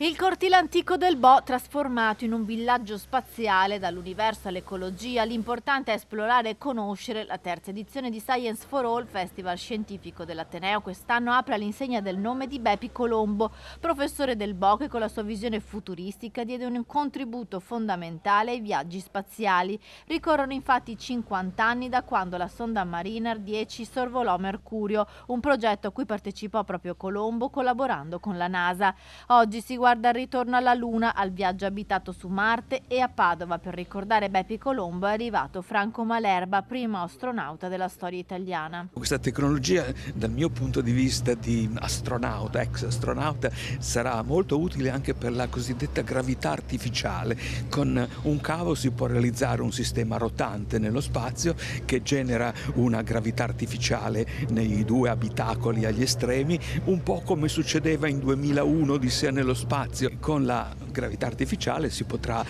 Il cortile antico del Bo trasformato in un villaggio spaziale, dall'universo all'ecologia. L'importante è esplorare e conoscere. La terza edizione di Science for All, festival scientifico dell'Ateneo, quest'anno apre all'insegna del nome di Bepi Colombo, professore del Bo, che con la sua visione futuristica diede un contributo fondamentale ai viaggi spaziali. Ricorrono infatti 50 anni da quando la sonda Mariner 10 sorvolò Mercurio, un progetto a cui partecipò proprio Colombo collaborando con la NASA. Oggi si guarda al ritorno alla Luna, al viaggio abitato su Marte, e a Padova, per ricordare Bepi Colombo, è arrivato Franco Malerba, primo astronauta della storia italiana. Questa tecnologia, dal mio punto di vista di astronauta, ex astronauta, sarà molto utile anche per la cosiddetta gravità artificiale. Con un cavo si può realizzare un sistema rotante nello spazio che genera una gravità artificiale nei due abitacoli agli estremi, un po' come succedeva in 2001 Odissea nello spazio. Con la gravità artificiale si potrà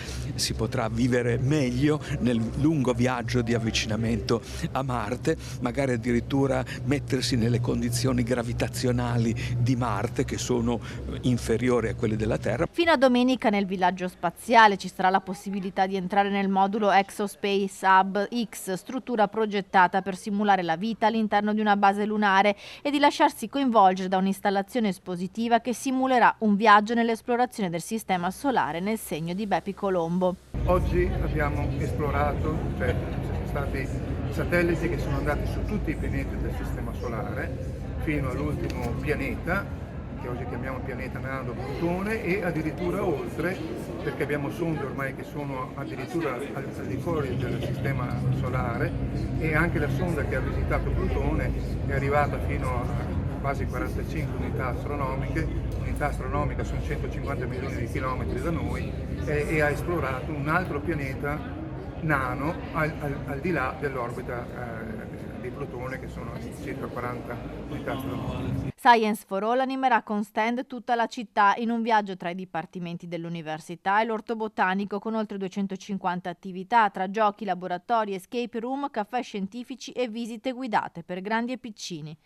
vivere meglio nel lungo viaggio di avvicinamento a Marte, magari addirittura mettersi nelle condizioni gravitazionali di Marte, che sono inferiori a quelle della Terra. Fino a domenica nel villaggio spaziale ci sarà la possibilità di entrare nel modulo ExoSpace Hub X, struttura progettata per simulare la vita all'interno di una base lunare, e di lasciarsi coinvolgere da un'installazione espositiva che simulerà un viaggio nell'esplorazione del sistema solare nel segno di Bepi Colombo. Oggi abbiamo esplorato, cioè ci sono stati satelliti che sono andati su tutti i pianeti del sistema solare fino all'ultimo pianeta, che oggi chiamiamo pianeta nano Plutone, e addirittura oltre, perché abbiamo sonde ormai che sono addirittura al di fuori del sistema solare, e anche la sonda che ha visitato Plutone è arrivata fino a quasi 45 unità astronomiche. Unità astronomica sono 150 milioni di chilometri da noi, e ha esplorato un altro pianeta nano al di là dell'orbita di Plutone, che sono circa 40 unità astronomiche. Science for All animerà con stand tutta la città in un viaggio tra i dipartimenti dell'università e l'orto botanico, con oltre 250 attività tra giochi, laboratori, escape room, caffè scientifici e visite guidate per grandi e piccini.